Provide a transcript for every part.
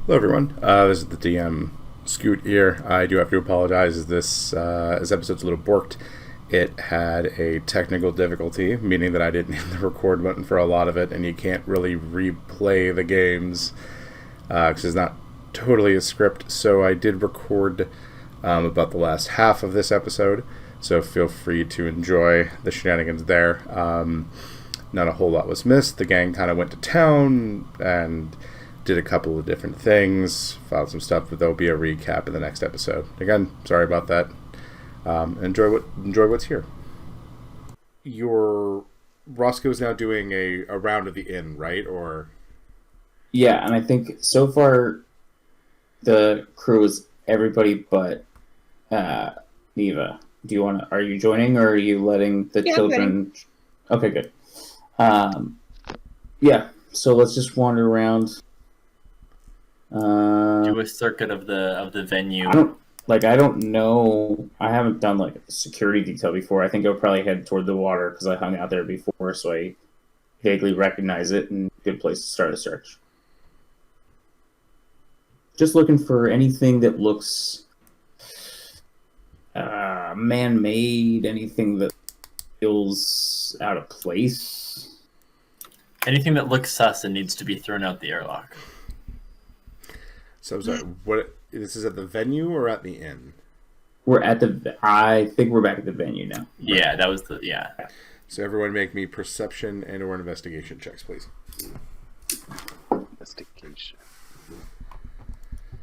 Hello, everyone. This is the DM Scoot here. I do have to apologize as this episode's a little borked. It had a technical difficulty, meaning that I didn't hit the record button for a lot of it, and you can't really replay the games because it's not totally a script. So I did record about the last half of this episode, so feel free to enjoy the shenanigans there. Not a whole lot was missed. The gang kind of went to town and did a couple of different things, filed some stuff, but there'll be a recap in the next episode. Again, sorry about that. Enjoy what's here. Your Roscoe's now doing a round of the inn, right? Or yeah, and I think so far the crew is everybody but Niva. Are you joining, or are you letting the children? Okay, good. Yeah. So let's just wander around. Do a circuit of the venue. I don't know. I haven't done like a security detail before. I think I'll probably head toward the water because I hung out there before, so I vaguely recognize it, and good place to start a search. Just looking for anything that looks man-made, anything that feels out of place. Anything that looks sus and needs to be thrown out the airlock. So I'm sorry. What? This is at the venue or at the inn? I think we're back at the venue now. Yeah, that was the So everyone, make me perception and/or investigation checks, please. Investigation.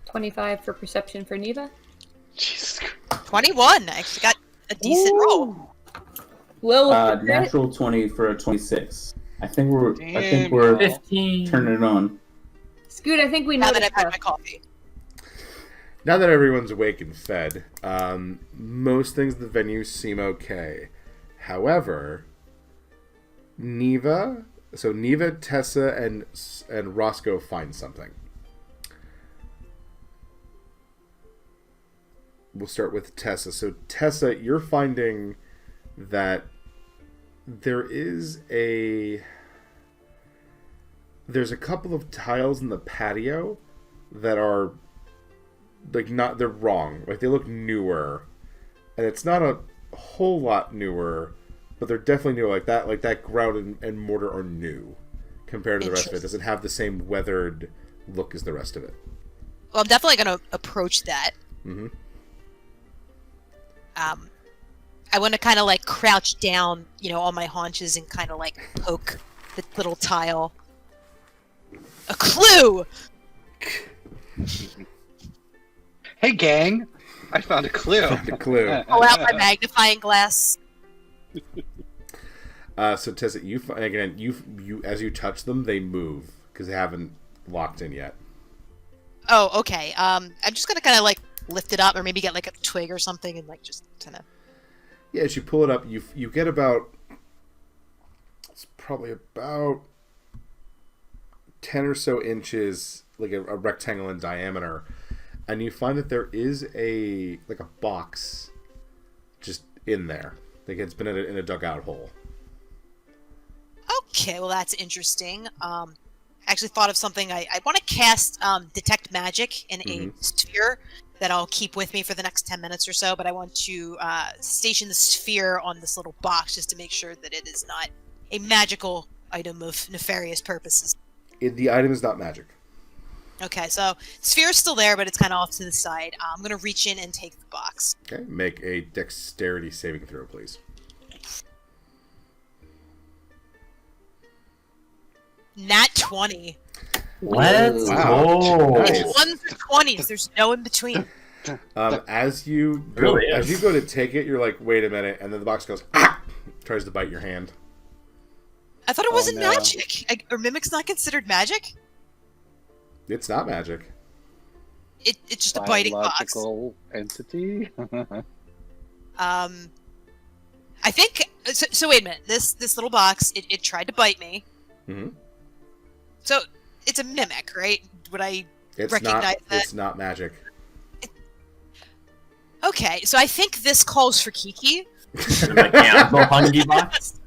25 for perception for Niva. Jesus. 21. I actually got a decent roll. Will Natural 20 for a 26. I think we're 15. turning it on. Scoot, I think we Now know that I've had my coffee. Now that everyone's awake and fed, most things at the venue seem okay. However, Niva, Tessa, and Roscoe find something. We'll start with Tessa. So Tessa, you're finding that there's a couple of tiles in the patio that are they're wrong. Like, they look newer, and it's not a whole lot newer, but they're definitely newer. Like that grout and mortar are new compared to the rest of it. It doesn't have the same weathered look as the rest of it. Well, I'm definitely going to approach that. Mm-hmm. I want to kind of like crouch down, on my haunches and kind of like poke the little tile. A clue! Hey, gang! I found a clue. Pull out my magnifying glass. So Tessa, you as you touch them, they move because they haven't locked in yet. Oh, okay. I'm just gonna kind of like lift it up, or maybe get like a twig or something, and like just kind of. Yeah, as you pull it up, you get about. It's probably about 10 or so inches, like a rectangle in diameter. And you find that there is a box just in there. Like, it's been in a dugout hole. Okay, well that's interesting. I actually thought of something. I want to cast Detect Magic in a sphere that I'll keep with me for the next 10 minutes or so, but I want to station the sphere on this little box just to make sure that it is not a magical item of nefarious purposes. The item is not magic. Okay, so sphere is still there, but it's kind of off to the side. I'm going to reach in and take the box. Okay, make a dexterity saving throw, please. Nat 20. Let's Wow. go. Nice. It's ones or 20s. There's no in between. As you go to take it, you're like, wait a minute, and then the box goes, tries to bite your hand. I thought it wasn't magic. Are mimics not considered magic? It's not magic. It's just a biting box. Biological entity? I think so. Wait a minute. This little box, it tried to bite me. Mm-hmm. So it's a mimic, right? Would I recognize that? It's not magic. Okay, so I think this calls for Kiki. The mechanical fungi box.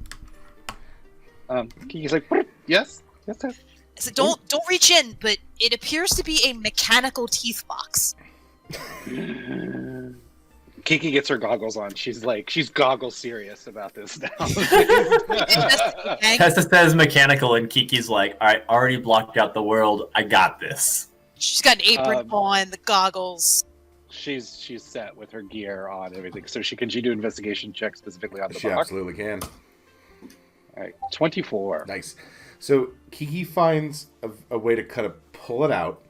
Kiki's like, yes. So don't reach in, but it appears to be a mechanical teeth box. Kiki gets her goggles on. She's goggle serious about this now. Tessa says mechanical, and Kiki's like, I already blocked out the world. I got this. She's got an apron on, the goggles. She's set with her gear on, everything, so she do investigation check specifically on the box. She absolutely can. All right, 24. Nice. So Kiki finds a way to kind of pull it out,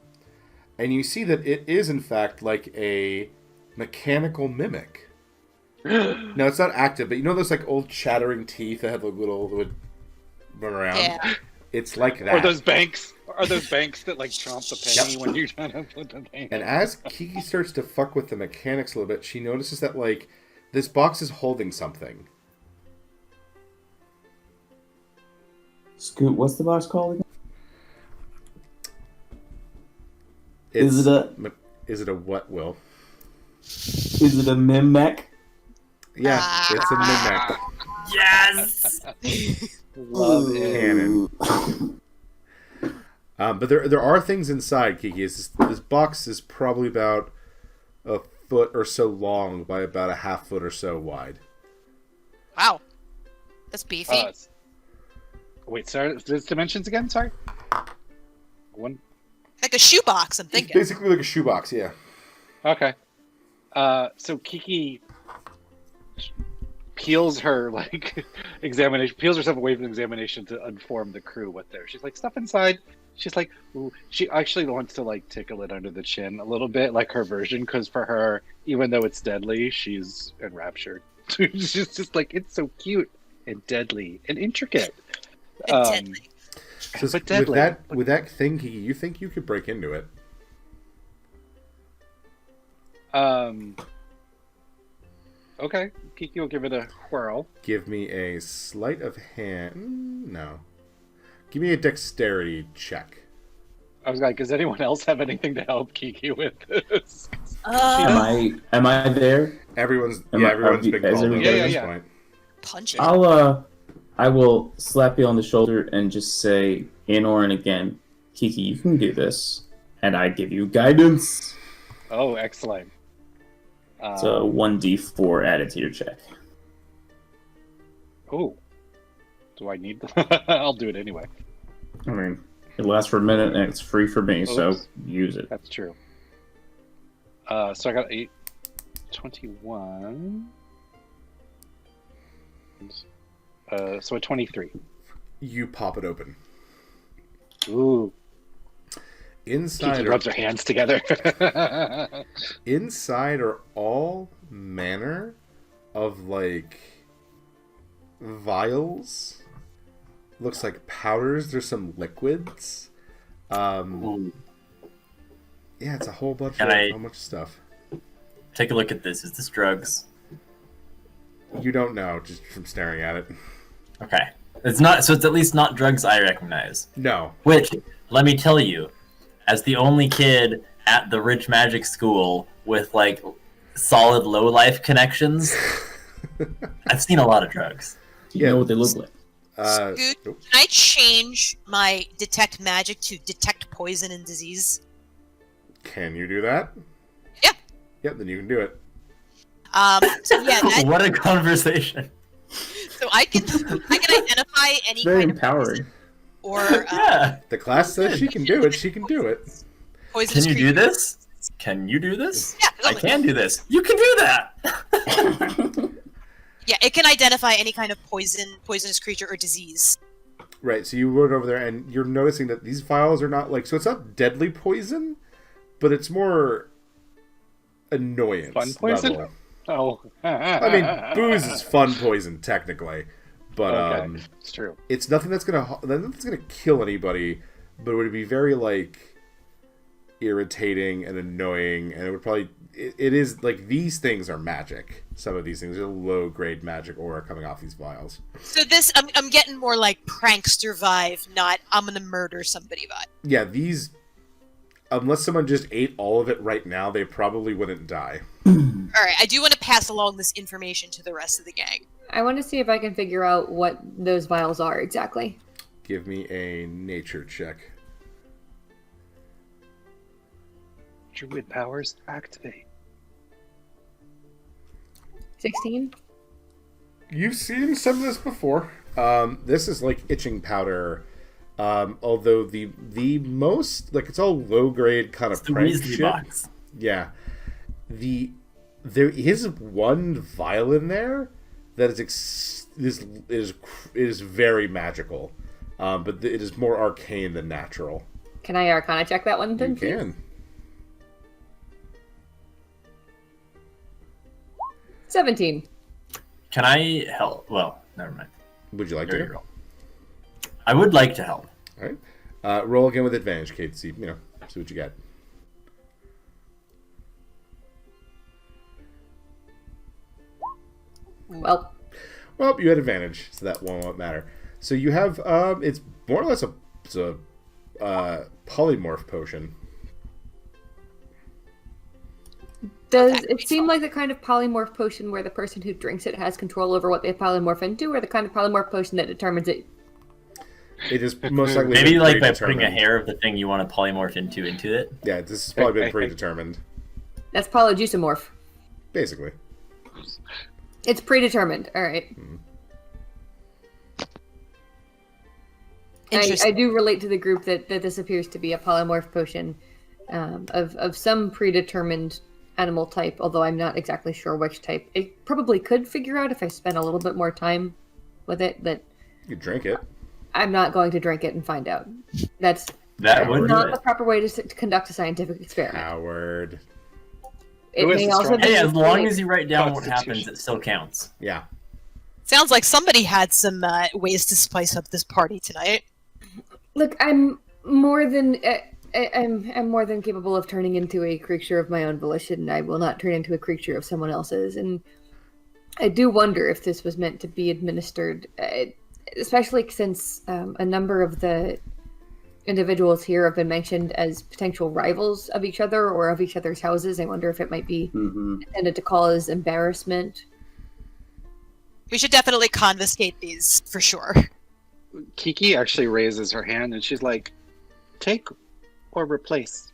and you see that it is in fact like a mechanical mimic. No, it's not active, but you know those like old chattering teeth that have like little that would run around? Yeah. It's like that. Or those banks that like chomp the penny when you're trying to put the penny. And as Kiki starts to fuck with the mechanics a little bit, she notices that like this box is holding something. Scoot, what's the box called again? Is it a what, Will? Is it a mimic? Yeah, it's a mimic. Yes! Love it. Canon. But there are things inside, Kiki. This box is probably about a foot or so long by about a half foot or so wide. Wow. That's beefy. Wait, sorry, there's dimensions again? Sorry? One. Like a shoebox, I'm It's thinking. basically like a shoebox, yeah. Okay. So Kiki peels her peels herself away from the examination to inform the crew what there. She's like, stuff inside. She's like, ooh. She actually wants to like tickle it under the chin a little bit, like her version, because for her, even though it's deadly, she's enraptured. She's just like, it's so cute and deadly and intricate. Deadly. So but deadly. With that thing, Kiki, you think you could break into it? Okay. Kiki will give it a whirl. Give me a sleight of hand. No. Give me a dexterity check. I was like, does anyone else have anything to help Kiki with this? Am I there? Everyone's been is called in everybody- at this Yeah. point. Punch it. I will slap you on the shoulder and just say, in or in again, Kiki, you can do this, and I give you guidance. Oh, excellent. So 1d4 added to your check. Oh. Do I need I'll do it anyway. I mean, it lasts for a minute and it's free for me, so use it. That's true. So I got 21. So a 23. You pop it open. Ooh. Inside Kiki rubs her hands together. Inside are all manner of like vials. Looks like powders. There's some liquids. Yeah, it's a whole bunch of stuff. Take a look at this. Is this drugs? You don't know just from staring at it. Okay. It's not, so it's at least not drugs I recognize. No. Which, let me tell you, as the only kid at the rich magic school with like solid low life connections, I've seen a lot of drugs. You know what they look like. Scoot, can I change my detect magic to detect poison and disease? Can you do that? Yeah. Yep, then you can do it. So yeah, What a conversation. so I can identify any Very kind empowering. of or Yeah. The class says she can do it. She can do it. poisonous Can you do creature. this? Can you do this? Yeah, I can do this. You can do that. Yeah, it can identify any kind of poisonous creature or disease. Right, so you went over there and you're noticing that these vials are not like, so it's not deadly poison, but it's more annoyance. Fun poison? level. Oh. I mean, booze is fun poison technically, but Okay, it's true. it's nothing that's gonna kill anybody, but it would be very like irritating and annoying, and it would probably it is like these things are magic. Some of these things are low grade magic aura coming off these vials. So this, I'm getting more like prankster vibe, not I'm gonna murder somebody vibe. Yeah, these, unless someone just ate all of it right now, they probably wouldn't die. All right, I do want to pass along this information to the rest of the gang. I want to see if I can figure out what those vials are exactly. Give me a nature check. Druid powers activate. 16. You've seen some of this before. This is like itching powder. Although the most like it's all low grade kind of It's the prank Weasley shit. box. Yeah, there is one vial in there that is very magical, but it is more arcane than natural. Can I Arcana check that one then? You can. 17. Can I help? Well, never mind. Would you like There to? you go. I would like to help. All right. Roll again with advantage, Kate. See what you get. Well, You had advantage, so that one won't matter. So you have it's more or less a polymorph potion. does it seem like the kind of polymorph potion where the person who drinks it has control over what they polymorph into, or the kind of polymorph potion that determines it? It is most likely Maybe been like by putting a predetermined. hair of the thing you want to polymorph into it. Yeah, this has probably been predetermined. That's polyjuicomorph. Basically. It's predetermined. All right. I do relate to the group that this appears to be a polymorph potion of some predetermined animal type, although I'm not exactly sure which type. I probably could figure out if I spent a little bit more time with it, but You drink it. I'm not going to drink it and find out. That's That would do not it. the proper way to conduct a scientific experiment. Howard. It Who is may the also strong- be Hey, as long like- as you write down what Constitution. happens, it still counts. Yeah. Sounds like somebody had some ways to spice up this party tonight. Look, I'm more than I'm more than capable of turning into a creature of my own volition. I will not turn into a creature of someone else's, and I do wonder if this was meant to be administered, especially since a number of the individuals here have been mentioned as potential rivals of each other or of each other's houses. I wonder if it might be intended to cause embarrassment. We should definitely confiscate these for sure. Kiki actually raises her hand and she's like, "Take or replace."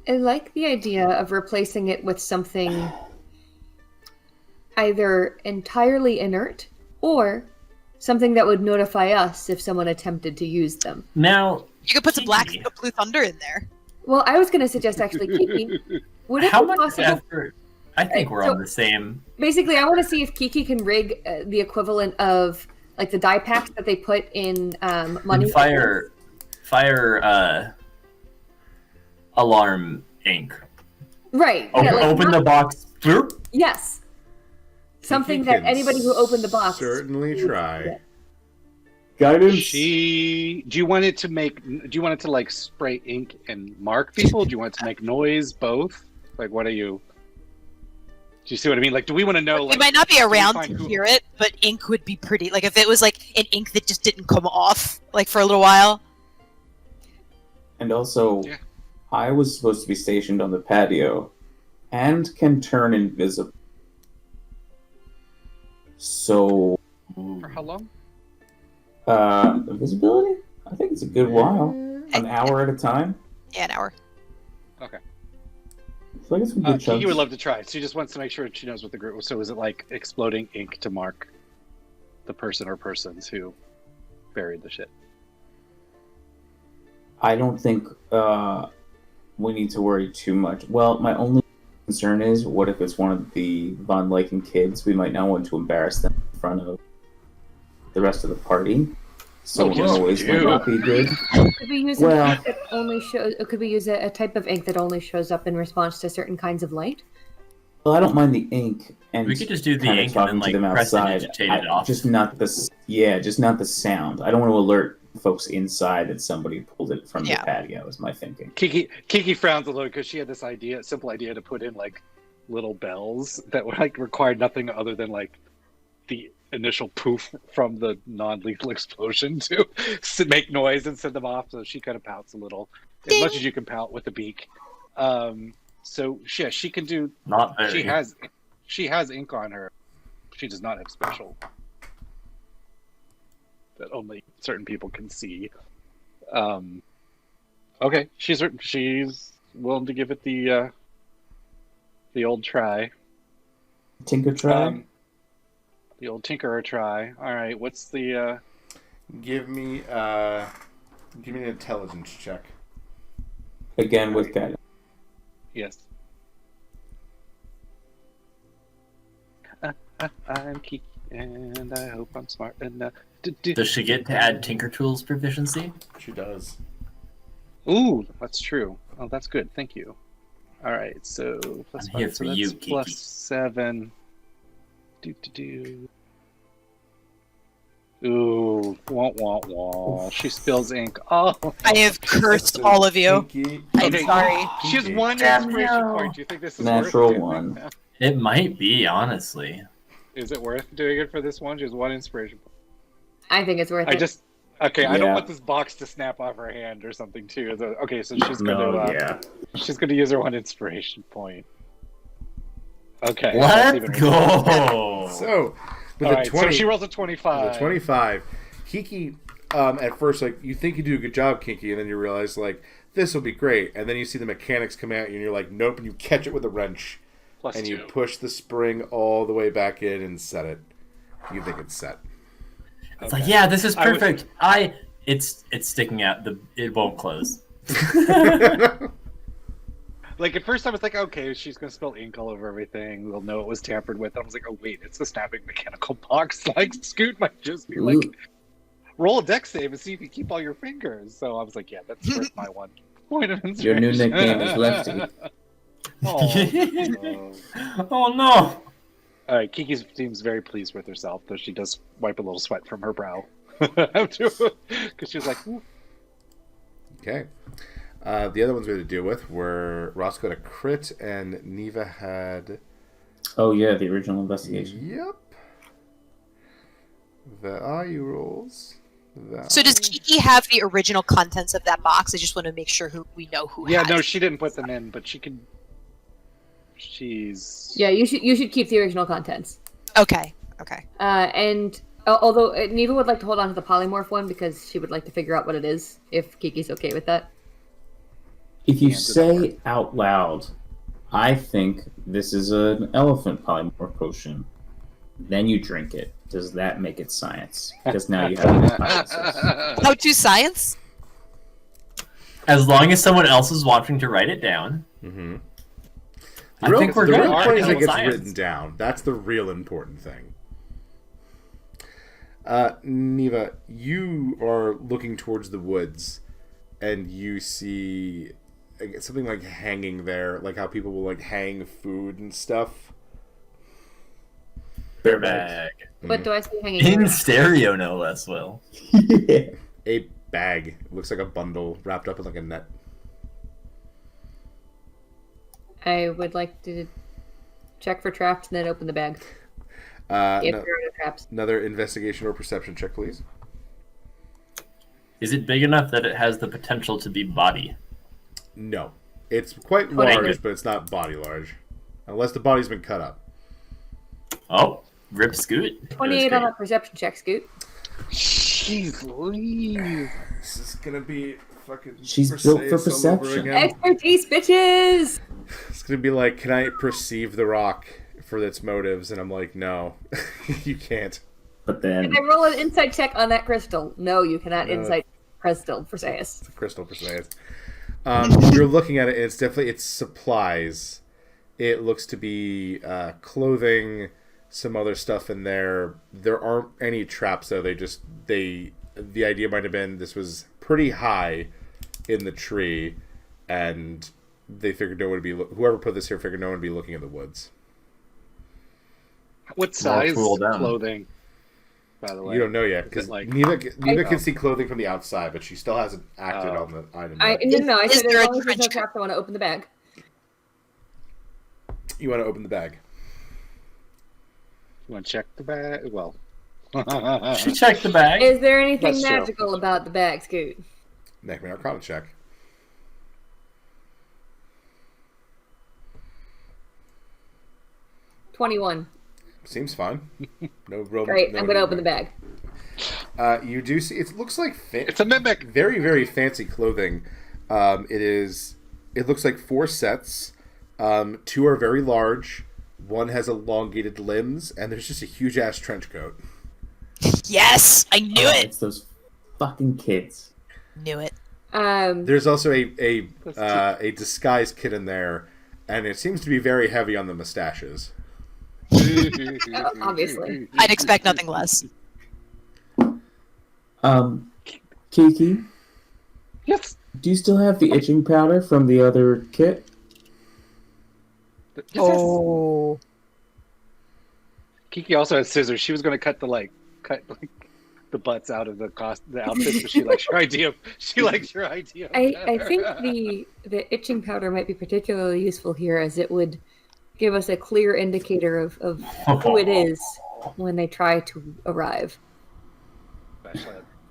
I like the idea of replacing it with something either entirely inert or something that would notify us if someone attempted to use them. Now, You could put some Kiki. blue thunder in there. Well, I was going to suggest actually, Kiki, would it how be much possible? effort? I think we're so- on the same. Basically, I want to see if Kiki can rig the equivalent of like the die packs that they put in money. Fire alarm ink. Right. Open, yeah, like open not- the box. Boop. Yes. Something You that can anybody who opened the box. certainly would try. get. Guidance. Do you want it to like spray ink and mark people? Do you want it to make noise? Both? Like, what are you? Do you see what I mean? Like, do we want to know? We Like, might not be around find to who- hear it, but ink would be pretty. Like if it was like an ink that just didn't come off, like for a little while. And also, Yeah. I was supposed to be stationed on the patio and can turn invisible. So, for how long? invisibility? I think it's a good while. An hour at a time? Yeah, an hour. So I guess some good Kiki chunks. would love to try. She just wants to make sure she knows what the group. So is it like exploding ink to mark the person or persons who buried the shit? I don't think we need to worry too much. Well, my only concern is, what if it's one of the Von Lycan kids? We might not want to embarrass them in front of the rest of the party. So Oh, yes, noise we might do. not be good. Could we use Well- an ink that only shows? Could we use a type of ink that only shows up in response to certain kinds of light? Well, I don't mind the ink, and We could just do the kinda ink and then talking to like them press and outside. agitate it off. Just not the sound. I don't want to alert folks inside that somebody pulled it from Yeah. the patio. Is my thinking. Kiki frowns a little because she had this simple idea to put in like little bells that were like required nothing other than like the initial poof from the non-lethal explosion to make noise and send them off. So she kind of pouts a little, as Ding. much as you can pout with a beak. So yeah, she can do. Not very. She has ink on her. She does not have special that only certain people can see. Okay, she's willing to give it the old try. Tinker try. The old tinkerer try. All right, what's the? Give me an intelligence check. Again with guidance. Yes. I'm Kiki, and I hope I'm smart enough to do. Does she get to add Tinker Tools proficiency? She does. Ooh, that's true. Oh, that's good. Thank you. All right, so plus I'm here 5, for so you, that's plus Kiki. 7. Do. Ooh, wah. She spills ink. Oh, I have cursed all of you. Pinky. I'm sorry. She has one Damn inspiration no. point. Do you think this is Natural worth doing? one. It might be, honestly. Is it worth doing it for this one? She has one inspiration point. I think it's worth I it. just okay. I don't Yeah. want this box to snap off her hand or something too. Okay, so she's gonna No, yeah. she's gonna use her one inspiration point. Okay, that's even Let's worse. go! So, with All a right, 20, so she rolls a 25. with a 25, Kiki, at first, like, you think you do a good job, Kiki, and then you realize, like, this will be great. And then you see the mechanics come at you, and you're like, nope, and you catch it with a wrench. Plus And 2. you push the spring all the way back in and set it. You think it's set. It's like, yeah, this is I was- perfect. It's sticking out. It won't close. Like at first, I was like, okay, she's gonna spill ink all over everything. We'll know it was tampered with. I was like, oh wait, it's a snapping mechanical box. Like Scoot might just be like, roll a deck save and see if you keep all your fingers. So I was like, yeah, that's worth my one point of Your inspiration. new nickname is Lefty. Oh, Oh no! all right, Kiki seems very pleased with herself, though she does wipe a little sweat from her brow because she's like, ooh. Okay. The other ones we had to deal with were Roscoe had a crit, and Niva had... Oh yeah, the original investigation. Yep. Value rolls. So does Kiki have the original contents of that box? I just want to make sure we know who Yeah, has no, it. she didn't put them in, but she could. She's Yeah, you should keep the original contents. Okay. And although Niva would like to hold on to the polymorph one because she would like to figure out what it is, if Kiki's okay with that. If you Hand it say out loud, I think this is an elephant polymorph potion, then you drink it. Does that make it science? Because now you have an hypothesis. How to science? As long as someone else is watching to write it down. Mm-hmm. I think we're the good. real point is it Arcane gets science. written down. That's the real important thing. Niva, you are looking towards the woods, and you see something like hanging there, like how people will like hang food and stuff. Bear bag. What do I see hanging? In there? stereo, no less, Will. A bag. It looks like a bundle wrapped up in like a net. I would like to check for traps and then open the bag. If No- there are no traps. another investigation or perception check, please. Is it big enough that it has the potential to be body? No. It's quite Whatever. large, but it's not body large. Unless the body's been cut up. Oh, rip Scoot. 28 on a perception check, Scoot. Jeez Louise. This is gonna be fucking... She's built for Perseus all over perception. again. Expertise, bitches! It's gonna be like, can I perceive the rock for its motives? And I'm like, no, you can't. But then Can I roll an insight check on that crystal? No, you cannot No. insight crystal, Perseus. It's a crystal Perseus. You're looking at it, and it's supplies. It looks to be clothing, some other stuff in there. There aren't any traps though. The idea might have been this was pretty high in the tree, and they figured no one would be whoever put this here figured no one would be looking in the woods. What size cool down. clothing? By the way, You don't know yet Is because it like- Niva can see clothing from the outside, but she still hasn't acted Oh. on the item. I yet. no, I Is said there as a long as there's no trench coat? traps, I want to open the bag. You want to open the bag? You want to check the bag? Well, She checked the bag. Is there anything That's true. magical about the bag, Scoot? Make me an Arcana check. $21. Seems fine. No real. Great, no I'm going to real- open the bag. You do see. It looks like it's a mimic. very, very fancy clothing. It is it looks like 4 sets. 2 are very large. 1 has elongated limbs, and there's just a huge ass trench coat. Yes, I knew it. It's those fucking kids. Knew it. There's also a disguise kit in there, and it seems to be very heavy on the mustaches. Obviously. I'd expect nothing less. Kiki, Yes. do you still have the itching powder from the other kit? Oh. Kiki also has scissors. She was going to cut the butts out of the outfits, but she likes your idea. She likes your idea. I think the itching powder might be particularly useful here, as it would give us a clear indicator of who it is when they try to arrive.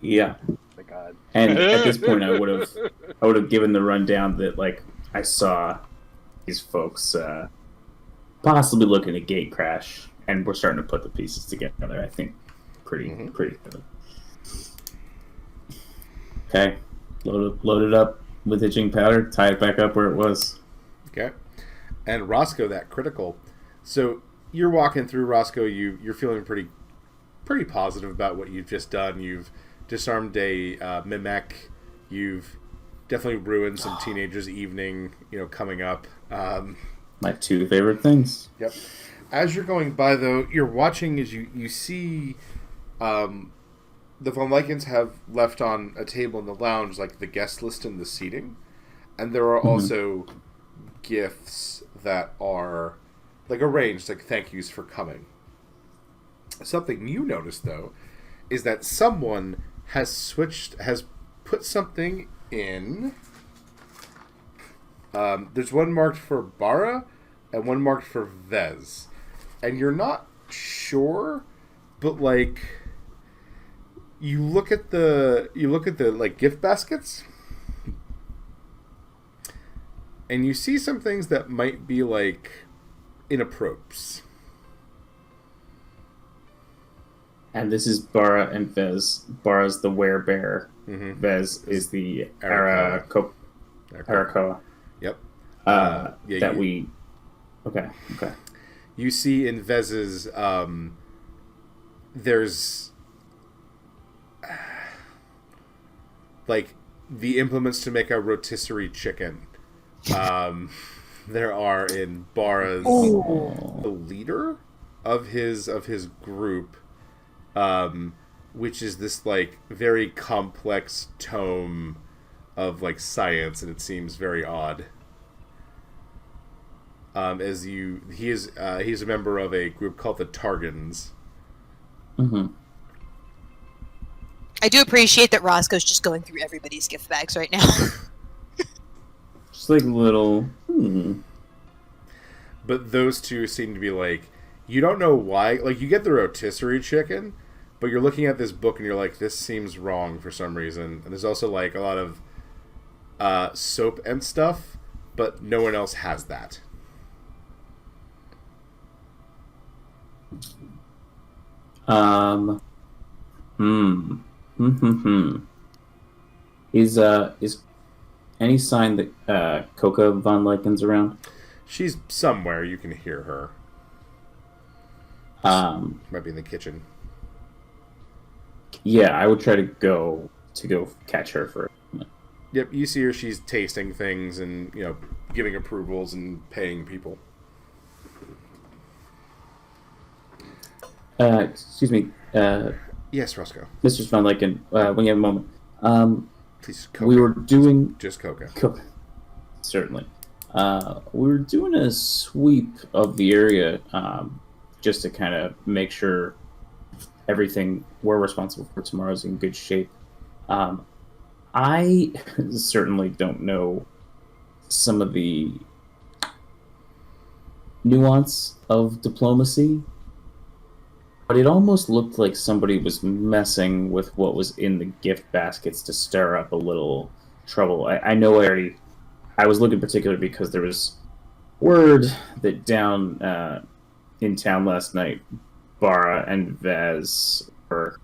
Yeah. My God. And at this point, I would have given the rundown that like I saw these folks possibly looking at gate crash, and we're starting to put the pieces together. I think pretty good. Okay, load it up with itching powder. Tie it back up where it was. Okay. And Roscoe, that critical. So you're walking through, Roscoe. You're feeling pretty positive about what you've just done. You've disarmed a mimic. You've definitely ruined some teenagers' evening. Coming up. My 2 favorite things. Yep. As you're going by, though, you're watching as you see the Von Lycans have left on a table in the lounge, like the guest list and the seating. And there are also gifts that are like arranged, like thank yous for coming. Something you notice, though, is that someone has put something in. There's one marked for Bara and one marked for Vez. And you're not sure, but like you look at the like gift baskets, and you see some things that might be like inappropriate. And this is Bara and Vez. Bara's the werebear. Vez is the Arakoa. Yep. Okay. You see in Vez's, there's like the implements to make a rotisserie chicken. There are in Bara's the leader of his group, which is this like very complex tome of like science, and it seems very odd. He's a member of a group called the Targans. I do appreciate that Roscoe's just going through everybody's gift bags right now. Just like little. But those two seem to be like, you don't know why. Like, you get the rotisserie chicken, but you're looking at this book and you're like, this seems wrong for some reason. And there's also like a lot of soap and stuff, but no one else has that. Is any sign that Coca Von Lycan's around? She's somewhere. You can hear her. Might be in the kitchen. Yeah, I would try to go catch her for a minute. Yep, you see her. She's tasting things and giving approvals and paying people. Excuse me. Yes, Roscoe. Mr. Von Lycan, when you have a moment. Please, Coca. We were doing... Just Coca. Coca. Certainly. We were doing a sweep of the area just to kind of make sure everything we're responsible for tomorrow is in good shape. I certainly don't know some of the nuance of diplomacy, but it almost looked like somebody was messing with what was in the gift baskets to stir up a little trouble. I know I was looking particularly because there was word that down in town last night, Bara and Vez were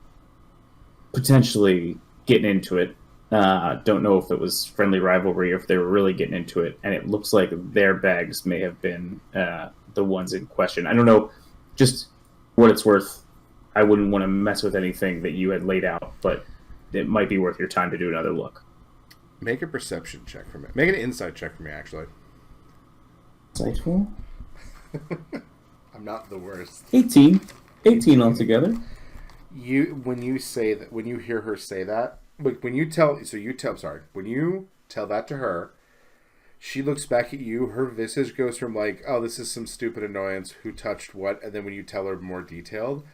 potentially getting into it Don't know if it was friendly rivalry or if they were really getting into it, and it looks like their bags may have been the ones in question. I don't know, just what it's worth. I wouldn't want to mess with anything that you had laid out, but it might be worth your time to do another look. Make a perception check for me. Make an insight check for me, actually. Insightful? I'm not the worst. 18. 18 altogether. When you say that, when you hear her say that, when you tell that to her, she looks back at you. Her visage goes from like, oh, this is some stupid annoyance. Who touched what? And then when you tell her more detailed,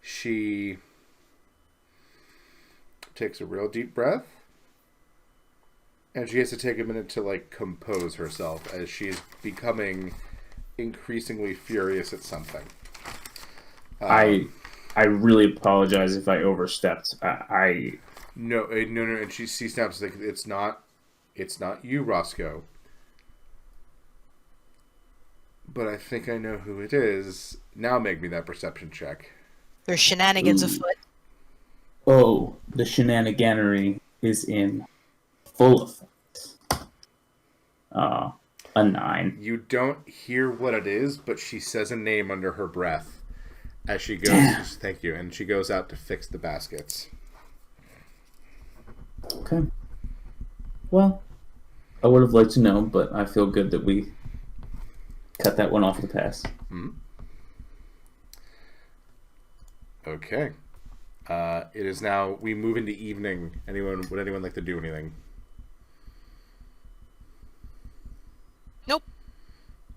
she takes a real deep breath. And she has to take a minute to like compose herself as she is becoming increasingly furious at something. I really apologize if I overstepped. No, and she snaps like it's not you, Roscoe. But I think I know who it is. Now make me that perception check. There's shenanigans afoot. Oh, the shenaniganery is in full effect. A 9. You don't hear what it is, but she says a name under her breath as she goes. Thank you, and she goes out to fix the baskets. Okay. Well, I would have liked to know, but I feel good that we cut that one off the pass. Mm-hmm. Okay. It is now. We move into evening. Would anyone like to do anything? Nope.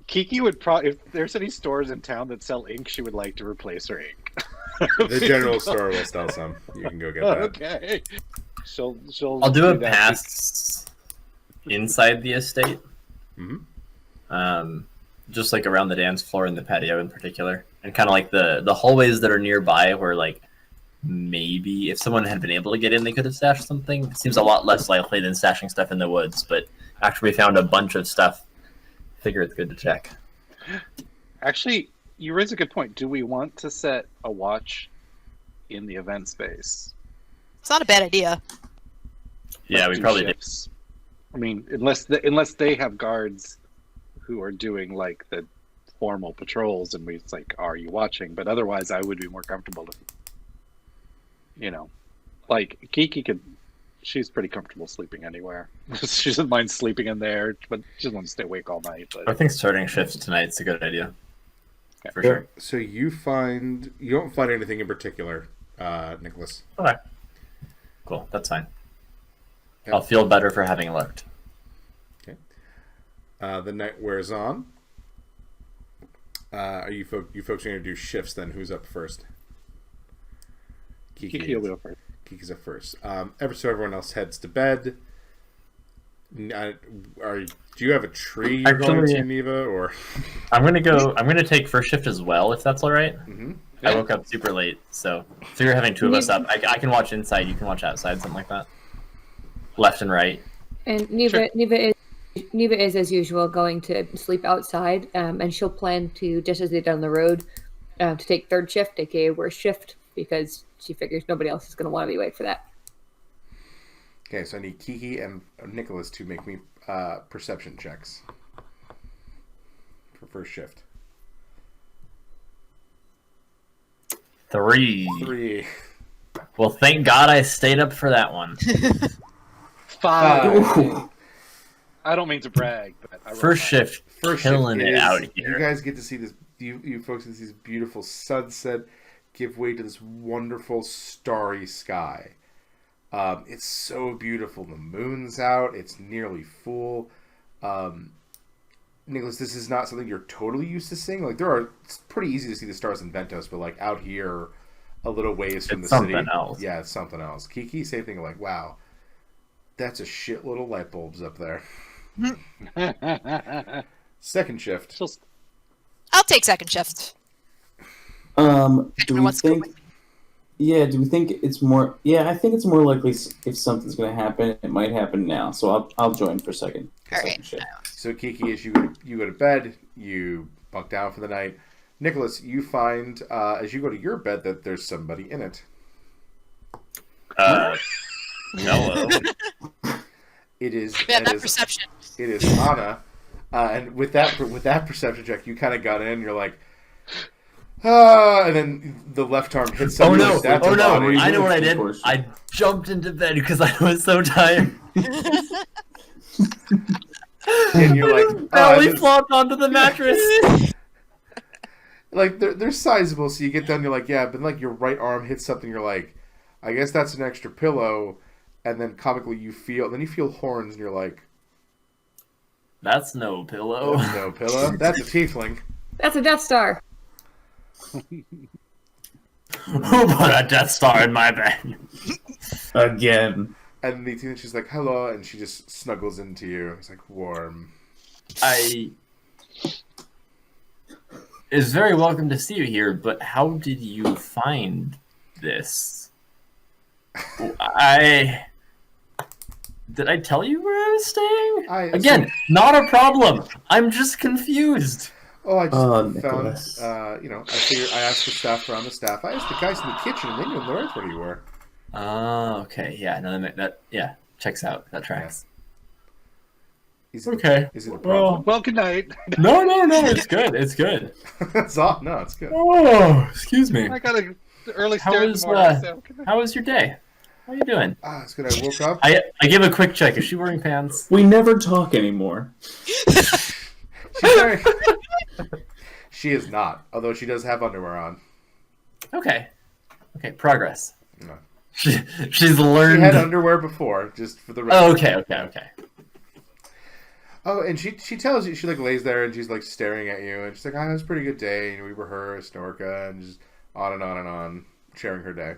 Kiki would probably, if there's any stores in town that sell ink, she would like to replace her ink. The general store will sell some. You can go get that. Okay. She'll I'll do a that. pass inside the estate. Mm-hmm. Just like around the dance floor and the patio in particular. And kind of like the hallways that are nearby where like maybe if someone had been able to get in, they could have stashed something. It seems a lot less likely than stashing stuff in the woods, but after we found a bunch of stuff, I figure it's good to check. Actually, you raise a good point. Do we want to set a watch in the event space? It's not a bad idea. Yeah, we probably do. I mean, unless they have guards who are doing like the formal patrols, and it's like, are you watching? But otherwise, I would be more comfortable to, like Kiki could. She's pretty comfortable sleeping anywhere. She doesn't mind sleeping in there, but she doesn't want to stay awake all night. But I think starting shifts tonight's a good idea. Okay. For sure. So you don't find anything in particular, Nicholas. Okay. Cool. That's fine. Yep. I'll feel better for having looked. Okay. The night wears on. Are you folks going to do shifts then? Who's up first? Kiki will go first. Kiki's up first. So everyone else heads to bed. Do you have a tree you're going to, Niva, or? I'm gonna take first shift as well, if that's all right. Mm-hmm. I woke up super late, so figure having two of us up. I can watch inside, you can watch outside, something like that. Left and right. And Niva is as usual going to sleep outside, and she'll plan to, just as they done the road, to take third shift, aka worst shift, because she figures nobody else is going to want to be awake for that. Okay, so I need Kiki and Nicholas to make me perception checks for first shift. 3. Well, thank God I stayed up for that one. 5. I don't mean to brag, but First shift, killing it out here. You guys get to see this. You folks get to see this beautiful sunset give way to this wonderful starry sky. It's so beautiful. The moon's out. It's nearly full. Nicholas, this is not something you're totally used to seeing. Like it's pretty easy to see the stars in Ventos, but like out here, a little ways from the city, something else. Yeah, it's something else. Kiki, same thing. Like, wow, that's a shitload of light bulbs up there. Second shift. I'll take second shift. Do we think? Yeah, do we think it's more? Yeah, I think it's more likely if something's going to happen, it might happen now. So I'll join for second. All right. Shift. So Kiki, as you go to bed, you bunk down for the night. Nicholas, you find as you go to your bed that there's somebody in it. Hello. It is. Yeah, it that is- perception. It is Anna, and with that perception check, you kind of got in. You're like, and then the left arm hits Oh something. no! Like that Oh to no! body. I know what I did. Of course. I jumped into bed because I was so tired. And you're like, Belly and flopped onto the mattress. like they're sizable, so you get down. You're like, yeah, but like your right arm hits something. You're like, I guess that's an extra pillow. And then comically you feel horns, and you're like, That's no pillow. that's no pillow. That's a tiefling. That's a Death Star. Who put a Death Star in my bed? Again. And the tiefling, she's like, hello, and she just snuggles into you. It's like warm. It's very welcome to see you here, but how did you find this? Did I tell you where I was staying? Again, not a problem. I'm just confused. Oh, I just Nicholas. found, I asked the staff around the staff. I asked the guys in the kitchen, and they knew right where you were. Okay, yeah, no, that checks out. That tracks. Is Okay. Is it a problem? Well, good night. No, it's good. It's good. That's all. No, it's good. Oh, excuse me. I got an early How start in was, the morning, so good night. How was your day? How are you doing? It's good. I woke up. I give a quick check. Is she wearing pants? We never talk anymore. She's very... She is not, although she does have underwear on. Okay, progress. No. She's learned. She had underwear before, just for the record. Oh, okay. Oh, and she tells you, she like lays there and she's like staring at you, and she's like, it was a pretty good day, and we rehearsed Orca, and just on and on and on, sharing her day.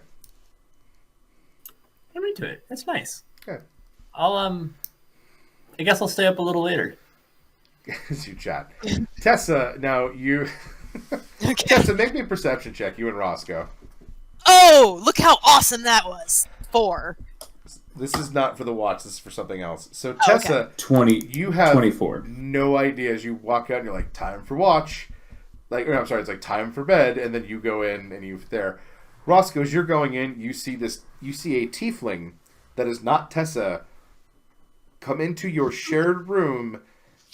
I'm into it. That's nice. Good. I guess I'll stay up a little later. As you chat. Tessa, now you... Okay. Tessa, make me a perception check, you and Roscoe. Oh, look how awesome that was. 4. This is not for the watch, this is for something else. So, Oh, okay. Tessa, 20. you have 24. no idea as you walk out and you're like, time for watch. I'm sorry, it's like time for bed, and then you go in and you're there. Roscoe, as you're going in, you see a tiefling that is not Tessa come into your shared room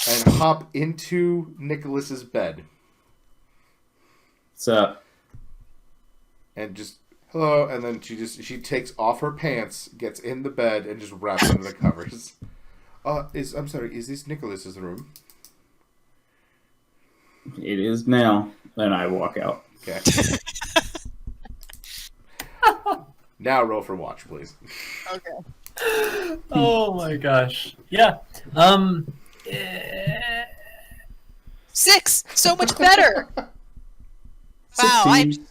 and hop into Nicholas's bed. What's up? And just, hello, and then she takes off her pants, gets in the bed, and just wraps under the covers. I'm sorry, is this Nicholas's room? It is now. And I walk out. Okay. Now roll for watch, please. Okay. Oh my gosh. Yeah. 6. So much better. Wow, I'm 16.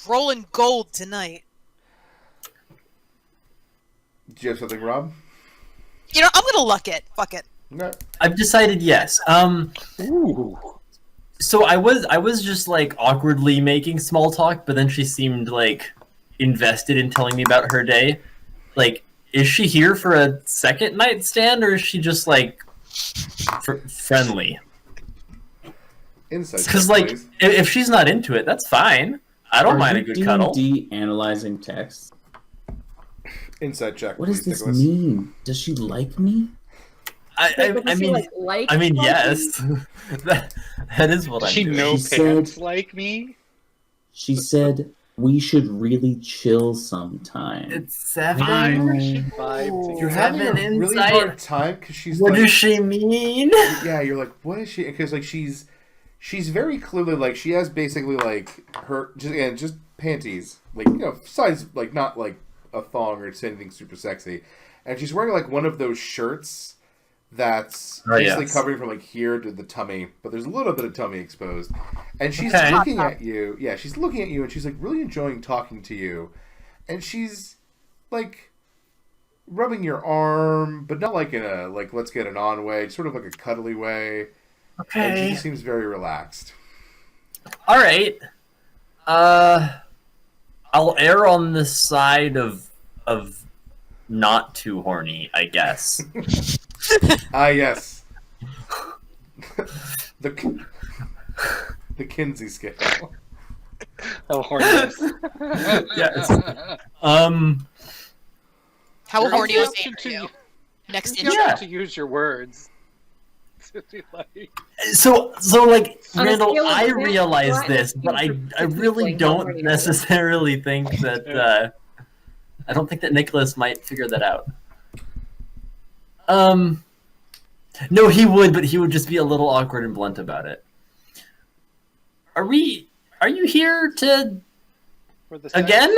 rolling gold tonight. Do you have something, Rob? You know, I'm gonna luck it. Fuck it. No. I've decided yes. Ooh. So I was just like awkwardly making small talk, but then she seemed like invested in telling me about her day. Like, is she here for a second nightstand, or is she just like friendly? Insight. Because check, like, please. if she's not into it, that's fine. I don't mind a good cuddle. D&D analyzing text? Insight check. What does please, this Nicholas. mean? Does she like me? I mean, yes. that is what I'm She doing. no She pants said- like me. She said we should really chill sometime. It's 7. You're having a Seven really insight. hard time because she's What like, does she mean? yeah, you're like, what is she? Because like she's very clearly like she has basically like her just panties, like size like not like a thong or anything super sexy, and she's wearing like one of those shirts that's basically yes. covering from like here to the tummy, but there's a little bit of tummy exposed, and she's Okay. looking at you. Yeah, she's looking at you, and she's like really enjoying talking to you, and she's like rubbing your arm, but not like in a like let's get it on way, sort of like a cuddly way. And she Okay. just seems very relaxed. All right. I'll err on the side of not too horny, I guess. Ah, yes. the Kinsey scale. Oh, horniness. Yes. How There is horny the was option Aiden, you? Next You issue. have to use your words. Like, So like On a Randall, scale of I zero to realize one, this, but I really how don't horny are you? necessarily think that I don't think that Nicholas might figure that out. No, he would, but he would just be a little awkward and blunt about it. Are you here to for the sex? again?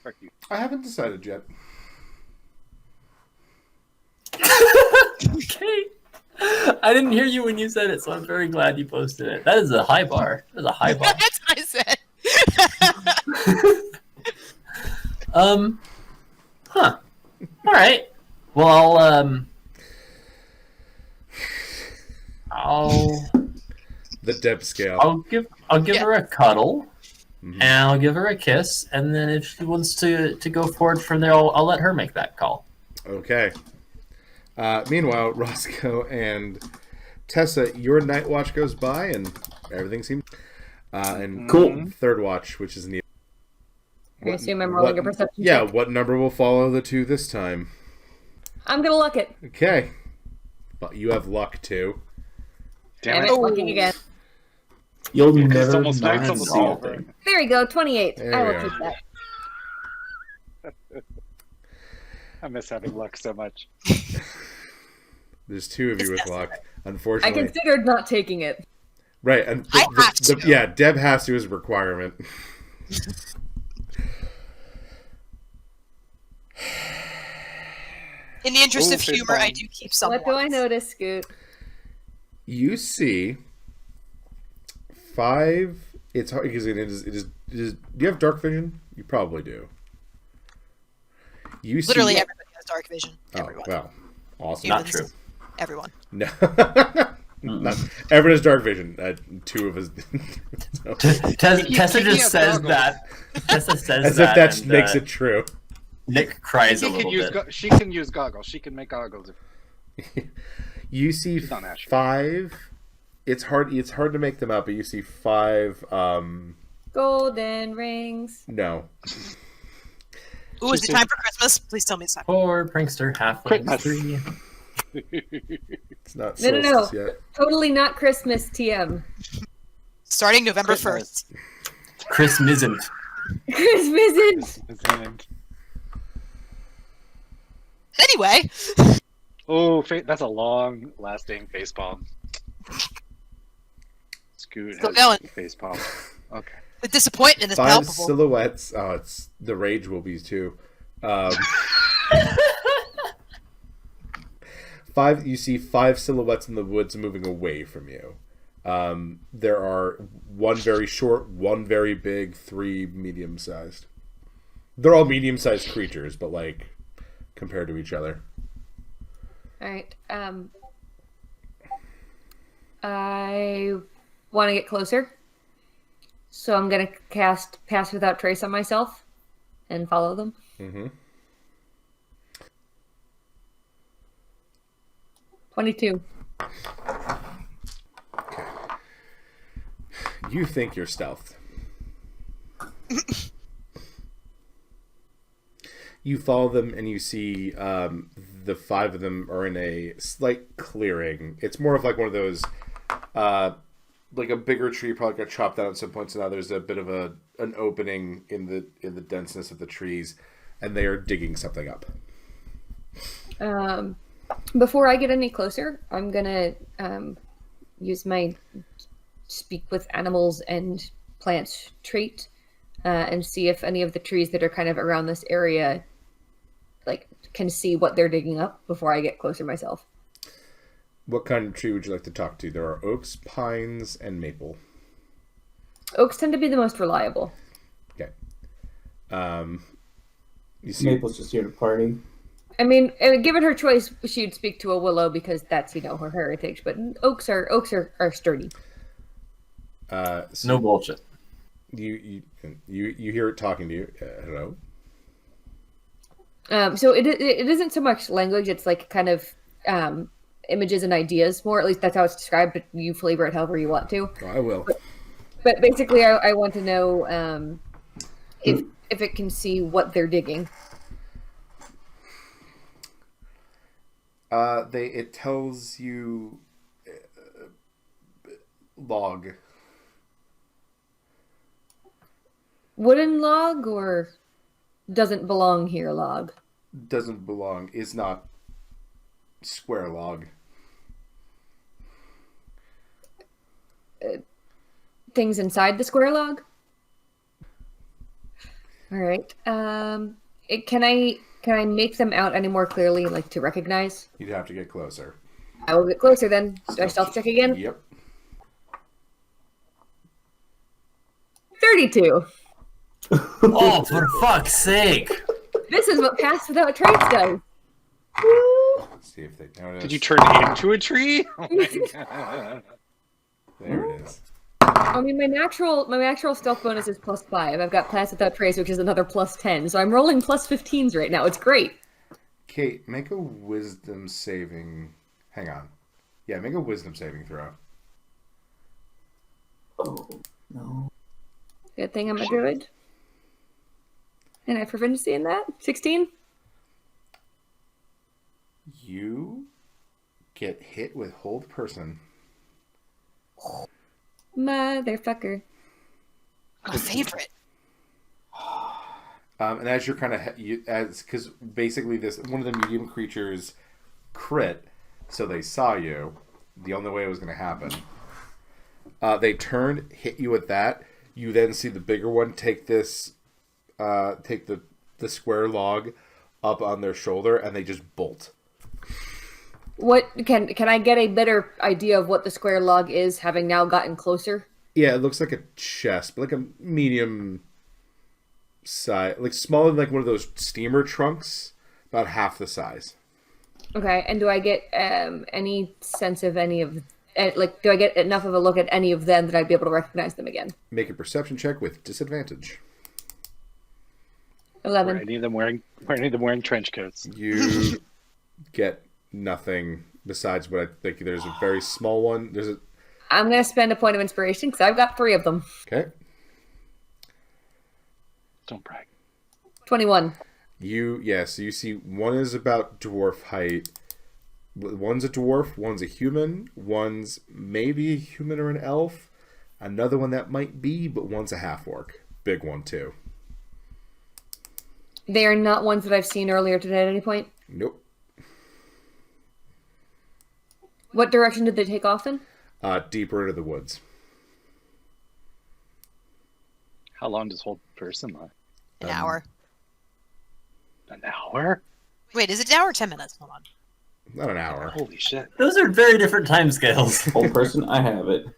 Are you? I haven't decided yet. Okay. I didn't hear you when you said it, so I'm very glad you posted it. That is a high bar. That is a high bar. That's what I said. Huh. All right. Well, I'll The Deb scale. I'll give her a cuddle, Mhm. and I'll give her a kiss, and then if she wants to go forward from there, I'll let her make that call. Okay. Meanwhile, Roscoe and Tessa, your night watch goes by, and everything seems. And Cool. third watch, which is Niva. I assume I'm rolling a perception Yeah, check. what number will follow the two this time? I'm gonna luck it. Okay. But you have luck too. Damn I'm it. lucking again. You'll It's never almost not nice, almost see over. anything. There we go, 28. There I we will are. keep that. I miss having luck so much. There's two of you with luck. I Unfortunately. considered not taking it. Right, and I have to. yeah, Deb has to as a requirement. In the interest Ooh, of humor, I do keep some. What do I ones. notice, Scoot? You see 5. It's hard because it is. Do you have dark vision? You probably do. You Literally see. everybody has dark vision. Oh Everyone. well, awesome. Not Humans. true. Everyone. No. Not, everyone has dark vision. Two of us. No. Tessa he just has says goggles. that. Tessa says As that. if that and, makes it true. Nick cries a She can little use bit. she can use goggles. She can make goggles. You see She's not natural. 5. It's hard. It's hard to make them up, but you see 5. Golden rings. No. Ooh, is it time for Christmas? Please tell me it's time. Poor prankster halflings Christmas. 3. It's not No, no, solstice no. yet. Totally not Christmas TM. Starting November Christmas. 1st. Chris Mizant. Christmas isn't. Anyway, Oh, that's a long-lasting facepalm. Scoot Still has going. facepalm. Okay. the disappointment is 5 palpable. silhouettes. Oh, it's the rage will be too. 5. You see 5 silhouettes in the woods moving away from you. There are 1 very short, 1 very big, 3 medium-sized. They're all medium-sized creatures, but like compared to each other. Alright, I want to get closer. So I'm going to cast Pass Without Trace on myself and follow them. Mm-hmm. 22. You think you're stealthed. You follow them and you see the 5 of them are in a slight clearing. It's more of like one of those, like a bigger tree probably got chopped down at some point, so now there's a bit of an opening in the denseness of the trees, and they are digging something up. Before I get any closer, I'm going to use my Speak with Animals and Plants trait and see if any of the trees that are kind of around this area like can see what they're digging up before I get closer myself. What kind of tree would you like to talk to? There are oaks, pines, and maple. Oaks tend to be the most reliable. Okay. You see, Maple's just here to party. I mean, given her choice, she'd speak to a willow because that's, you know, her heritage. But oaks are sturdy. so No bullshit. you hear it talking to you. Hello. So it isn't so much language; it's like kind of images and ideas more. At least that's how it's described. But you flavor it however you want to. Oh, I will. But basically, I want to know if if it can see what they're digging. It tells you log. Wooden log or doesn't belong here log? Doesn't belong. Is not square log. Things inside the square log? All right. Can I make them out any more clearly, like to recognize? You'd have to get closer. I will get closer then. Do I stealth check again? Yep. 32. Oh, for fuck's sake! This is what pass without traits does. Let's see if they notice. Did you turn into a tree? Oh my god. There it is. I mean, my natural stealth bonus is +5. I've got pass without trace, which is another +10. So I'm rolling +15s right now. It's great. Kate, make a wisdom saving. Hang on. Yeah, make a wisdom saving throw. Oh, no. Good thing I'm a druid. And I have proficiency in that. 16? You get hit with hold person. Motherfucker. My favorite. And as you're kind of because basically this one of the medium creatures crit, so they saw you. The only way it was going to happen. They turned, hit you with that. You then see the bigger one take this, take the square log up on their shoulder, and they just bolt. What can I get a better idea of what the square log is, having now gotten closer? Yeah, it looks like a chest, but like a medium size, like smaller than like one of those steamer trunks, about half the size. Okay, and do I get any sense of any of, like, do I get enough of a look at any of them that I'd be able to recognize them again? Make a perception check with disadvantage. 11. Were any of them wearing trench coats? You get nothing besides what I think. There's a very small one. I'm going to spend a point of inspiration because I've got 3 of them. Okay. Don't brag. 21. So you see one is about dwarf height. One's a dwarf, one's a human, one's maybe a human or an elf. Another one that might be, but one's a half-orc. Big one, too. They are not ones that I've seen earlier today at any point? Nope. What direction did they take off in? Deeper into the woods. How long does hold person last? An hour. An hour? Wait, is it an hour or 10 minutes? Hold on. Not an hour. Holy shit. Those are very different timescales. Whole person, I have it. Well,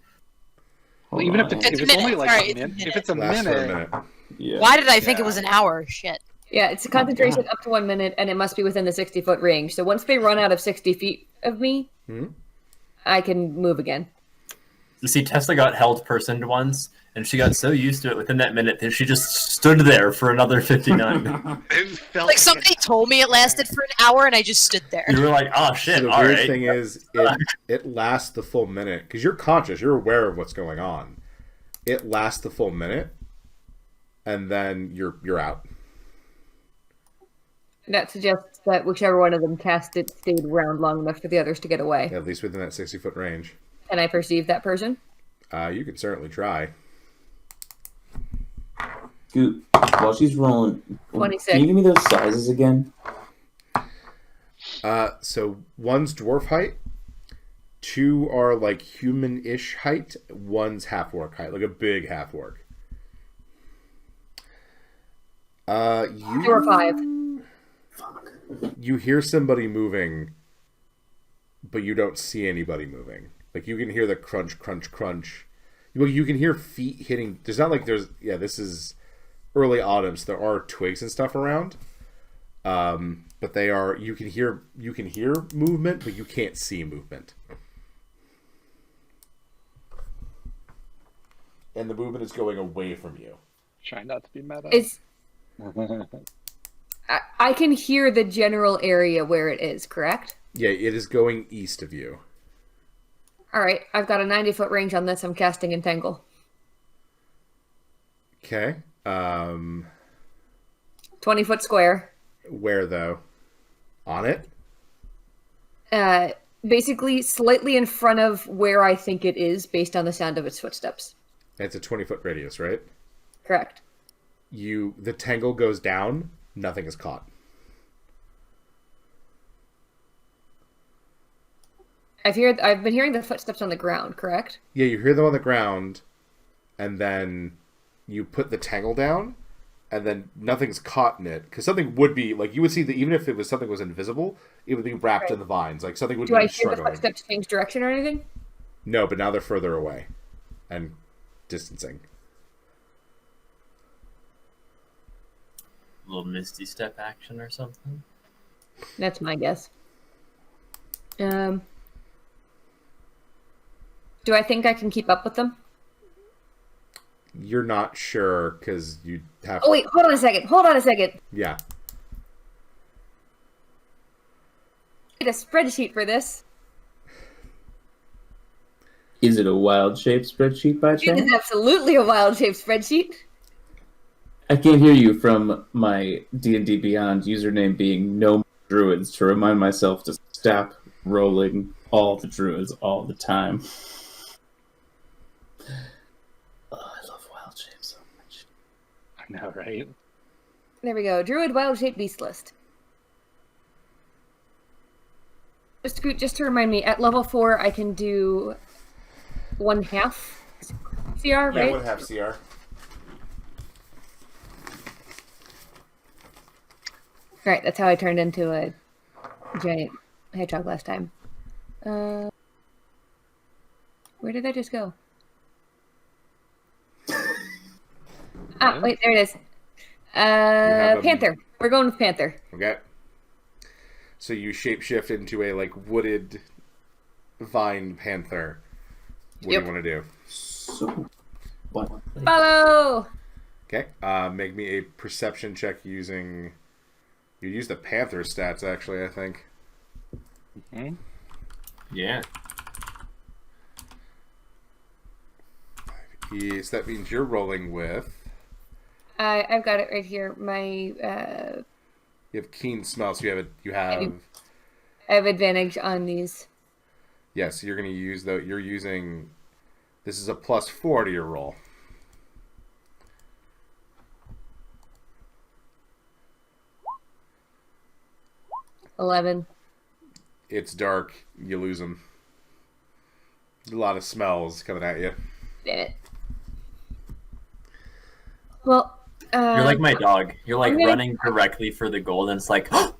Hold even on, if it's a only minute. like Sorry, a minute, it's a if it's a Lasts for a minute, minute. yeah. Why did I think Yeah. it was an hour? Shit. Yeah, it's a concentration up to 1 minute, and it must be within the 60-foot range. So once they run out of 60 feet of me, I can move again. You see, Tessa got held personed once, and she got so used to it within that minute that she just stood there for another 59. it felt Like somebody told me it lasted for an hour, and I just stood there. You were like, oh So shit, the all weird right. thing is, it lasts the full minute because you're conscious, you're aware of what's going on. It lasts the full minute, and then you're out. That suggests that whichever one of them cast it stayed around long enough for the others to get away. At least within that 60-foot range. Can I perceive that person? You could certainly try. Scoot, while she's rolling, 26. can you give me those sizes again? So one's dwarf height, 2 are like human-ish height, one's half-orc height, like a big half-orc. 2 or 5. You hear somebody moving, but you don't see anybody moving. Like, you can hear the crunch, crunch, crunch. Well, you can hear feet hitting. There's not like this is early autumn, so there are twigs and stuff around. But they are, you can hear movement, but you can't see movement. And the movement is going away from you. Try not to be meta. It's I can hear the general area where it is, correct? Yeah, it is going east of you. All right, I've got a 90-foot range on this. I'm casting Entangle. Okay. 20-foot square. Where, though? On it? Basically, slightly in front of where I think it is, based on the sound of its footsteps. It's a 20-foot radius, right? Correct. The tangle goes down, nothing is caught. I've been hearing the footsteps on the ground, correct? Yeah, you hear them on the ground, and then you put the tangle down, and then nothing's caught in it. Because something would be, like, you would see that even if something was invisible, it would be wrapped in the vines. Like, something would Do be I hear struggling. the footsteps change direction or anything? No, but now they're further away. And distancing. A little misty step action or something. That's my guess. Do I think I can keep up with them? You're not sure, because you have... Oh, wait, hold on a second. Yeah. I need a spreadsheet for this. Is it a wild shape spreadsheet by It chance? is absolutely a wild-shaped spreadsheet. I can't hear you from my D&D Beyond username being no druids to remind myself to stop rolling all the druids all the time. Oh, I love wild shapes so much. I know, right? There we go. Druid wild-shaped beast list. Just to remind me, at level 4, I can do 1/2 CR, right? Yeah, 1/2 CR. Right, that's how I turned into a giant hedgehog last time. Where did I just go? Wait, there it is. Panther. We're going with Panther. Okay. So you shapeshift into a, like, wooded vine panther. What do you want to do? So, what? Follow! Okay. Make me a perception check using... You use the panther stats, actually, I think. Mm-hmm. Yeah. Yes, that means you're rolling with... I've got it right here. You have keen smell, so you have... I have advantage on these. Yes, you're going to use... You're using... This is a +4 to your roll. $11. It's dark. You lose them. A lot of smells coming at you. Damn it. Well, You're like my dog. You're like running directly for the goal, and it's like, oh,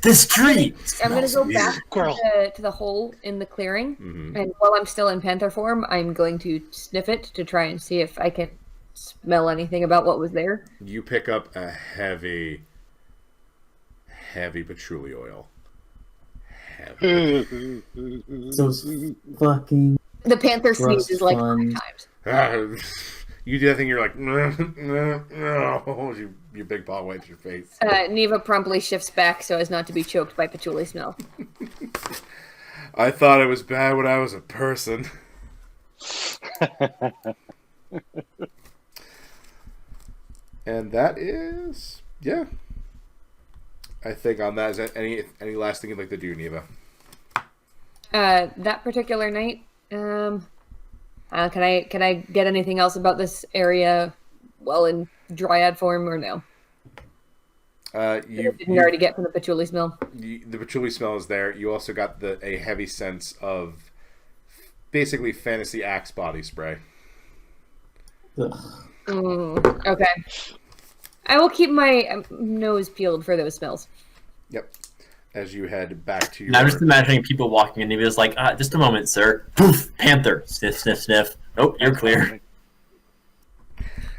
this tree! I'm going to go weird. back Squirrel. to the hole in the clearing. Mm-hmm. And while I'm still in panther form, I'm going to sniff it to try and see if I can smell anything about what was there. You pick up a heavy patchouli oil. Heavy. Those fucking... The panther Trust sneezes like 5 fund. times. You do that thing, you're like, no. Your big paw wipes your face. Niva promptly shifts back so as not to be choked by patchouli smell. I thought it was bad when I was a person. And that is, yeah. I think on that, is that any last thing you'd like to do, Niva? That particular night, can I get anything else about this area while in dryad form or no? You Didn't already get from the patchouli smell. the patchouli smell is there. You also got a heavy sense of basically fantasy axe body spray. Ugh. Okay. I will keep my nose peeled for those smells. Yep. As you head back to your... Now I'm just imagining people walking in, and he was like, just a moment, sir. Poof! Panther. Sniff, sniff, sniff. Oh, you're clear.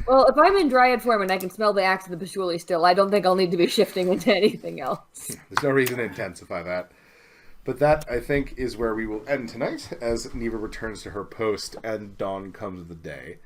Well, if I'm in dryad form and I can smell the axe of the patchouli still, I don't think I'll need to be shifting into anything else. There's no reason to intensify that. But that, I think, is where we will end tonight, as Niva returns to her post and dawn comes the day.